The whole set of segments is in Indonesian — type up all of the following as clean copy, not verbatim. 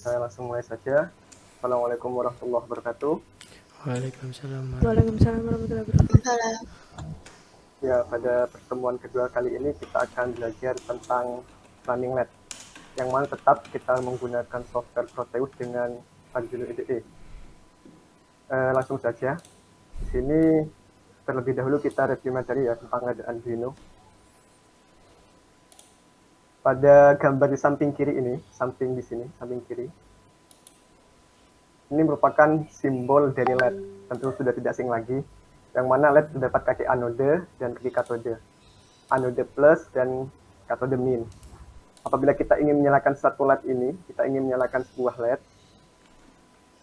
Saya langsung mulai saja. Assalamualaikum warahmatullahi wabarakatuh. Waalaikumsalam. Waalaikumsalam warahmatullahi wabarakatuh. Salam. Ya, pada pertemuan kedua kali ini kita akan belajar tentang running LED, yang mana tetap kita menggunakan software Proteus dengan Arduino IDE. Langsung saja. Di sini terlebih dahulu kita review materi ya tentang Arduino. Pada gambar di samping kiri ini, samping kiri, ini merupakan simbol dari LED. Tentu sudah tidak asing lagi, yang mana LED terdapat kaki anode dan kaki katode. Anode plus dan katode min. Apabila kita ingin menyalakan satu LED ini, kita ingin menyalakan sebuah LED,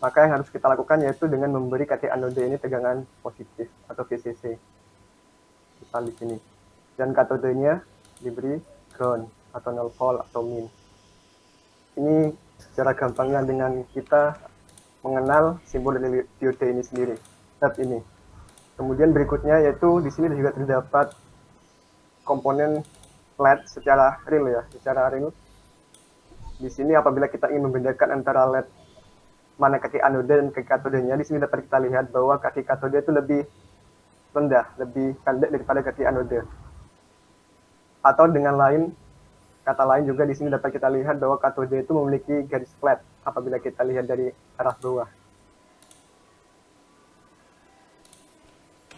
maka yang harus kita lakukan yaitu dengan memberi kaki anode ini tegangan positif atau VCC. Misal di sini. Dan katodenya diberi ground atau 0 volt atau min. Ini secara gampangnya dengan kita mengenal simbol dari diode ini sendiri, LED ini. Kemudian berikutnya yaitu di sini juga terdapat komponen LED secara real. Di sini apabila kita ingin membedakan antara LED mana kaki anode dan kaki katodenya, di sini dapat kita lihat bahwa kaki katode itu lebih rendah, lebih pendek daripada kaki anode. Atau dengan kata lain juga di sini dapat kita lihat bahwa katode itu memiliki garis flat apabila kita lihat dari arah bawah.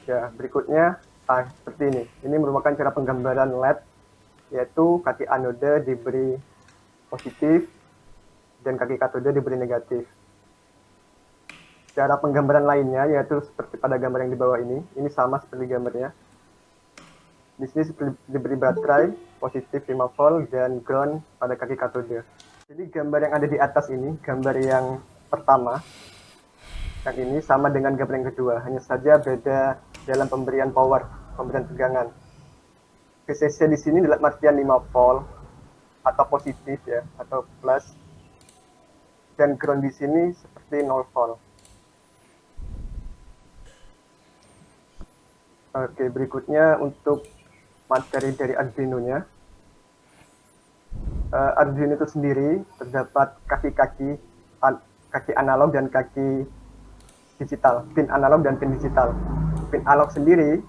Ya, berikutnya seperti ini. Ini merupakan cara penggambaran LED, yaitu kaki anode diberi positif dan kaki katode diberi negatif. Cara penggambaran lainnya yaitu seperti pada gambar yang di bawah ini sama seperti gambarnya. Di sini diberi baterai positif 5 volt dan ground pada kaki katode. Jadi gambar yang ada di atas ini, gambar yang pertama, yang ini sama dengan gambar yang kedua, hanya saja beda dalam pemberian power, pemberian tegangan. VCC di sini dalam artian 5 volt atau positif ya, atau plus. Dan ground di sini seperti 0 volt. Oke, berikutnya untuk materi dari Arduino-nya. Arduino itu sendiri terdapat kaki analog dan kaki digital, pin analog dan pin digital. Pin analog sendiri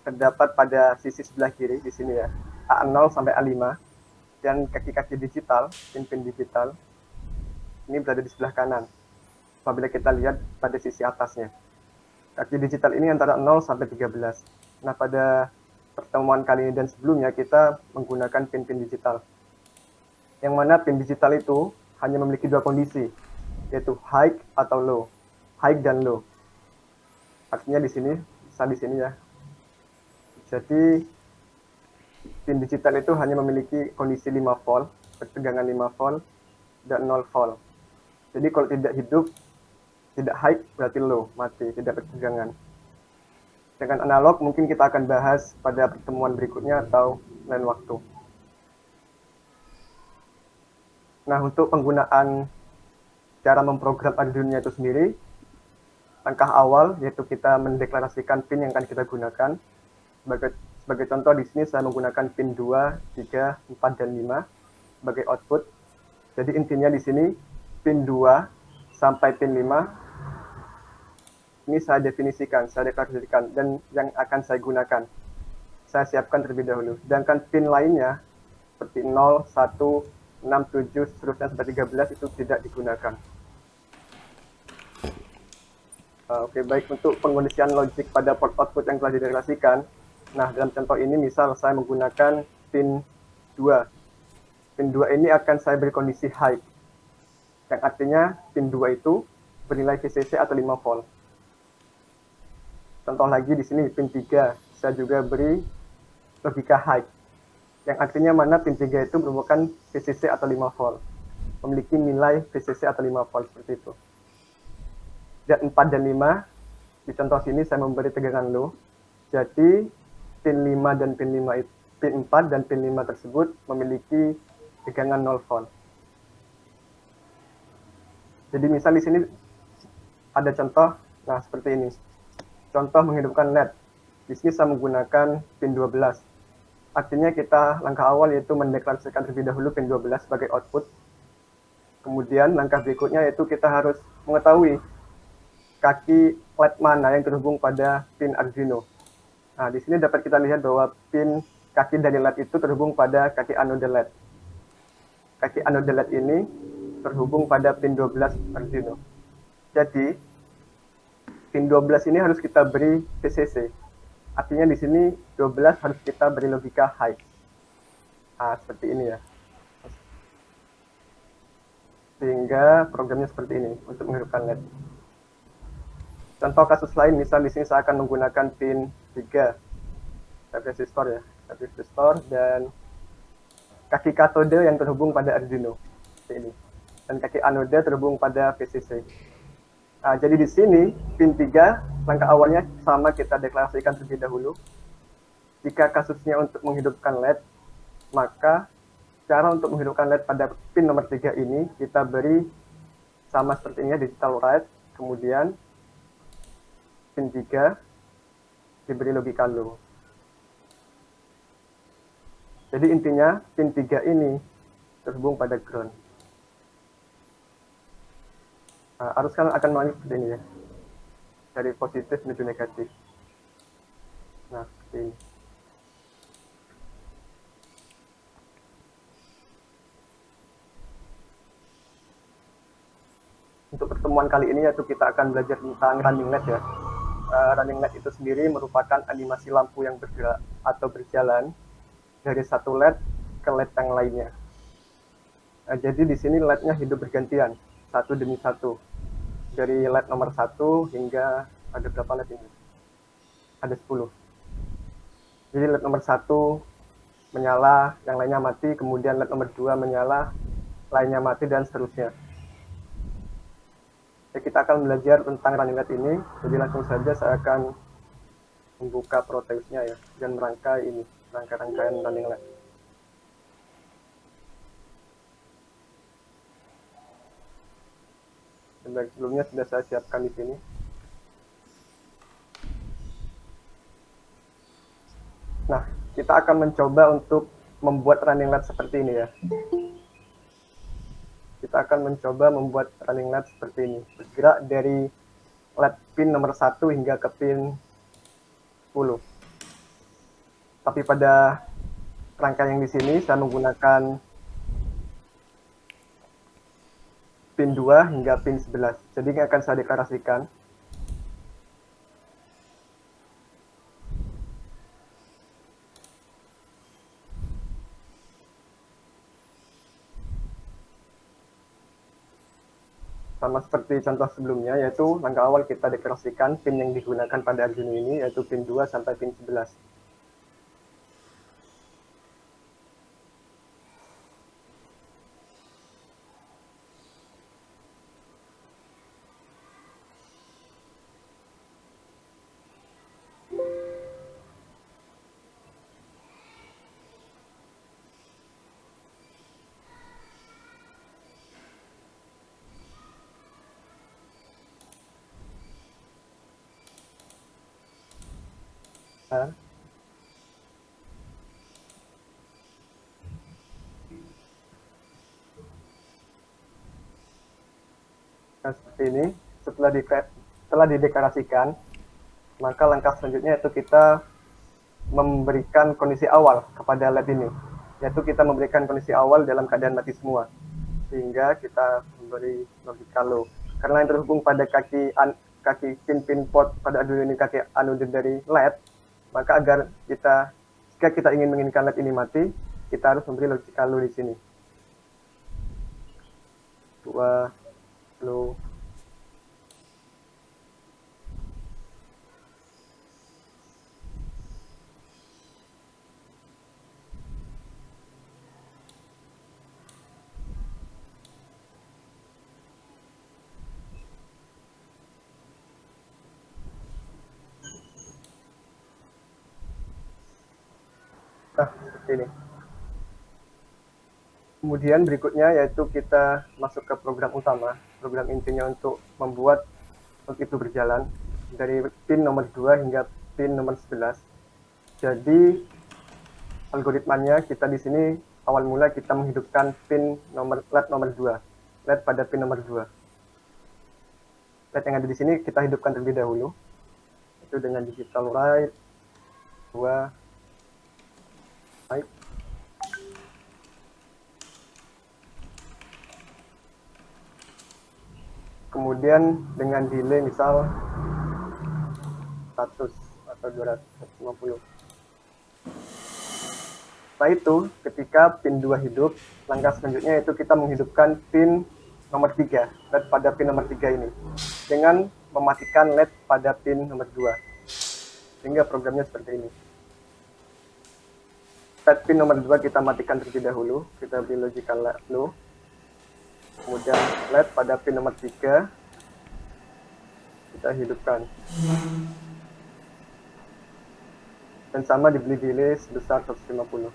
terdapat pada sisi sebelah kiri di sini ya, A0 sampai A5, dan kaki-kaki digital, pin-pin digital ini berada di sebelah kanan. Apabila kita lihat pada sisi atasnya. Kaki digital ini antara 0 sampai 13. Nah, pada pertemuan kali ini dan sebelumnya kita menggunakan pin-pin digital. Yang mana pin digital itu hanya memiliki dua kondisi, yaitu high atau low. High dan low. Artinya di sini ya. Jadi pin digital itu hanya memiliki kondisi 5 volt, ketegangan 5 volt dan 0 volt. Jadi kalau tidak hidup, tidak high berarti low, mati, tidak bertegangan. Dengan analog mungkin kita akan bahas pada pertemuan berikutnya atau lain waktu. Nah, untuk penggunaan cara memprogram Arduino itu sendiri, langkah awal yaitu kita mendeklarasikan pin yang akan kita gunakan. Sebagai contoh di sini saya menggunakan pin 2, 3, 4, dan 5 sebagai output. Jadi intinya di sini pin 2 sampai pin 5 ini saya definisikan, saya deklarasikan, dan yang akan saya gunakan. Saya siapkan terlebih dahulu. Sedangkan pin lainnya, seperti 0, 1, 6, 7, seterusnya sampai 13 itu tidak digunakan. Oke, baik, untuk pengondisian logik pada port output yang telah dideklarasikan. Nah, dalam contoh ini misal saya menggunakan pin 2. Pin 2 ini akan saya beri kondisi high. Yang artinya pin 2 itu bernilai VCC atau 5 volt. Contoh lagi di sini pin 3, saya juga beri logika high. Yang artinya mana pin 3 itu merupakan VCC atau 5 volt. Memiliki nilai VCC atau 5 volt seperti itu. Dan 4 dan 5, di contoh sini saya memberi tegangan low. Jadi pin 5 dan pin 5 itu, pin 4 dan pin 5 tersebut memiliki tegangan 0 volt. Jadi misal di sini ada contoh, nah seperti ini. Contoh menghidupkan LED. Di sini saya menggunakan pin 12. Artinya kita langkah awal yaitu mendeklarasikan terlebih dahulu pin 12 sebagai output. Kemudian langkah berikutnya yaitu kita harus mengetahui kaki LED mana yang terhubung pada pin Arduino. Nah, di sini dapat kita lihat bahwa pin kaki dari LED itu terhubung pada kaki anode LED. Kaki anode LED ini terhubung pada pin 12 Arduino. Jadi, pin 12 ini harus kita beri VCC. Artinya di sini 12 harus kita beri logika high. Nah, seperti ini ya. Sehingga programnya seperti ini untuk menghidupkan LED. Contoh kasus lain, misal di sini saya akan menggunakan pin 3 resistor ya, resistor dan kaki katode yang terhubung pada Arduino ini, dan kaki anode terhubung pada VCC. Nah, jadi di sini pin 3 langkah awalnya sama kita deklarasikan terlebih dahulu. Jika kasusnya untuk menghidupkan LED, maka cara untuk menghidupkan LED pada pin nomor 3 ini kita beri sama seperti ini, digital write, kemudian pin 3 diberi logika low. Jadi intinya pin 3 ini terhubung pada ground. Nah, arus kan akan melanjut seperti ini ya, dari positif menuju negatif. Nah, seperti ini. Untuk pertemuan kali ini yaitu kita akan belajar tentang running LED ya. Running LED itu sendiri merupakan animasi lampu yang bergerak atau berjalan dari satu LED ke LED yang lainnya. Jadi di sini LED-nya hidup bergantian, satu demi satu. Dari LED nomor 1 hingga ada berapa LED ini? Ada 10. Jadi LED nomor 1 menyala, yang lainnya mati, kemudian LED nomor 2 menyala, lainnya mati, dan seterusnya. Jadi kita akan belajar tentang running LED ini, jadi langsung saja saya akan membuka Proteusnya ya, dan merangkai ini, rangkaian running LED. Dan sebelumnya sudah saya siapkan di sini. Nah, kita akan mencoba untuk membuat running LED seperti ini ya. Kita akan mencoba membuat running LED seperti ini, bergerak dari LED pin nomor 1 hingga ke pin 10. Tapi pada rangkaian yang di sini saya menggunakan pin 2 hingga pin 11. Jadi ini akan saya deklarasikan. Sama seperti contoh sebelumnya, yaitu langkah awal kita deklarasikan pin yang digunakan pada Arduino ini, yaitu pin 2 sampai pin 11. Nah, seperti ini. Setelah dideklarasikan, maka langkah selanjutnya yaitu kita memberikan kondisi awal kepada LED ini, yaitu kita memberikan kondisi awal dalam keadaan mati semua, sehingga kita memberi logika low. Karena yang terhubung pada kaki pin port pada Arduino ini kaki anode dari LED, maka jika kita ingin menginginkan LED ini mati, kita harus memberi logika low di sini. 2 low. Nah, seperti ini. Kemudian berikutnya yaitu kita masuk ke program utama, program intinya untuk membuat untuk itu berjalan dari pin nomor 2 hingga pin nomor 11. Jadi algoritmanya kita di sini awal mula kita menghidupkan pin LED nomor 2. LED pada pin nomor 2. LED yang ada di sini kita hidupkan terlebih dahulu. Itu dengan digital write 2 baik. Kemudian dengan delay misal 100 atau 250. Setelah itu, ketika pin 2 hidup, langkah selanjutnya yaitu kita menghidupkan pin nomor 3, LED pada pin nomor 3 ini, dengan mematikan LED pada pin nomor 2. Sehingga programnya seperti ini. LED pin nomor 2 kita matikan terlebih dahulu, kita beri logical low. Kemudian LED pada pin nomor 3 kita hidupkan. Dan sama diberi delay sebesar 150.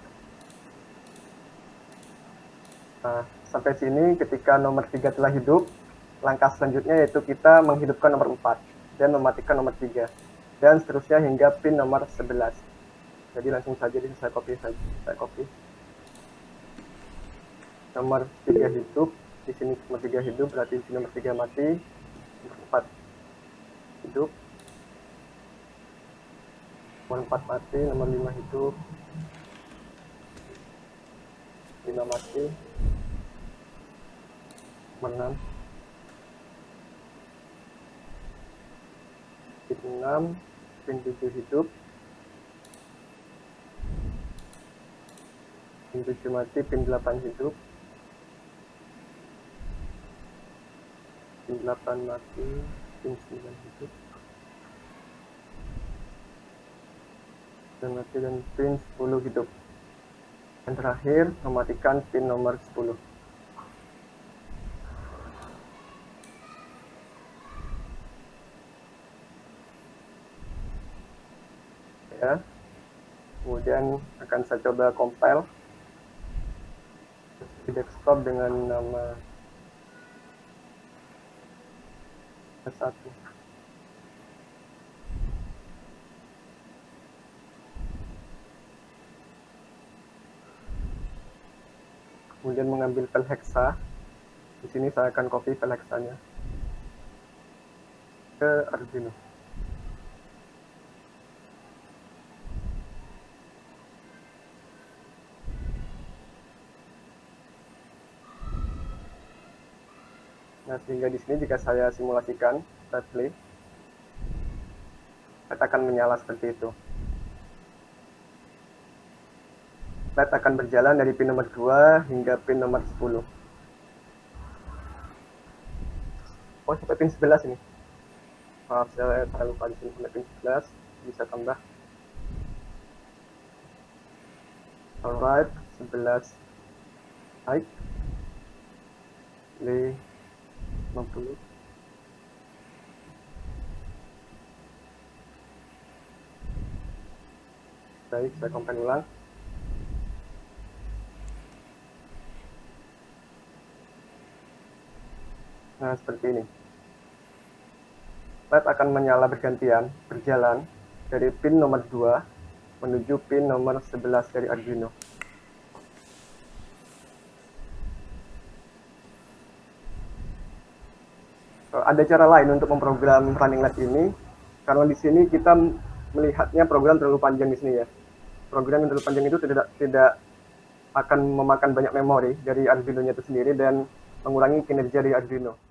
Nah, sampai sini ketika nomor 3 telah hidup, langkah selanjutnya yaitu kita menghidupkan nomor 4 dan mematikan nomor 3. Dan seterusnya hingga pin nomor 11. Jadi langsung saja saya copy saja. Saya copy. Nomor 3 hidup. Di sini nomor 3 hidup, berarti di sini nomor 3 mati, nomor 4 hidup, nomor 4 mati, nomor 5 hidup, 5 mati, nomor 6 pin 6, pin 7 hidup, pin 7 mati, pin 8 hidup, pin 8 mati, pin 9 hidup, dan mati, dan pin 10 hidup. Dan terakhir mematikan pin nomor 10. Ya. Kemudian akan saya coba compile di desktop dengan nama S1. Kemudian mengambil file hexa. Di sini saya akan copy file hexanya ke Arduino. Nah, sehingga di sini jika saya simulasikan, saya play, LED akan menyala seperti itu. LED akan berjalan dari pin nomor 2 hingga pin nomor 10. Oh, sampai pin 11 ini. Maaf, saya lupa di sini sampai pin 11. Bisa tambah. Alright, 11. Baik. Play. 50. Baik, saya compile ulang. Nah, seperti ini. LED akan menyala bergantian, berjalan dari pin nomor 2 menuju pin nomor 11 dari Arduino. Ada cara lain untuk memprogram running LED ini, karena di sini kita melihatnya program terlalu panjang di sini ya. Program yang terlalu panjang itu tidak akan memakan banyak memori dari Arduino-nya itu sendiri dan mengurangi kinerja dari Arduino.